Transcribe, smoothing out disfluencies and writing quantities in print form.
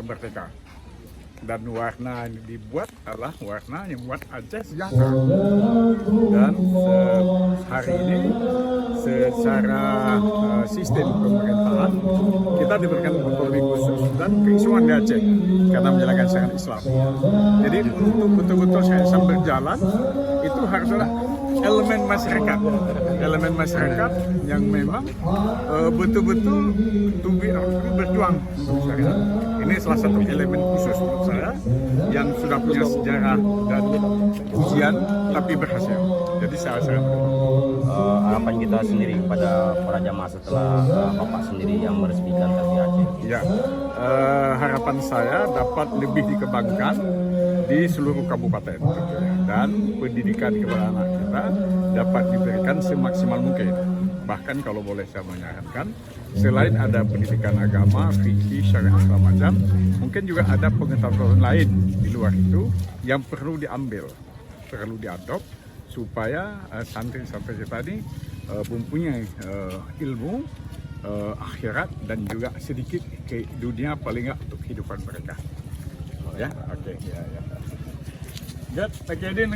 merdeka. Dan warna yang dibuat adalah warna yang buat Aceh sejahtera. Dan hari ini secara sistem pemerintahan kita diberikan otonomi khusus dan keistimewaan di Aceh karena menjalankan syariat Islam. Jadi untuk betul-betul syariat berjalan itu harus ada elemen masyarakat yang memang betul-betul berjuang untuk syariat. Ini salah satu elemen khusus menurut saya yang sudah punya sejarah dan ujian tapi berhasil. Jadi saya harapan kita sendiri kepada para jamaah setelah Bapak sendiri yang meresmikan Tazi Aceh. Ya, harapan saya dapat lebih dikembangkan di seluruh kabupaten dan pendidikan kepada anak kita dapat diberikan semaksimal mungkin. Bahkan kalau boleh saya menyarankan, selain ada pendidikan agama, fikih, syariat segala macam, mungkin juga ada pengetahuan lain di luar itu yang perlu diambil, perlu diadop supaya santri-santri kita ini mempunyai ilmu akhirat dan juga sedikit ke dunia paling nggak untuk kehidupan mereka. Ya, oke. Ya. Good, oke, Din,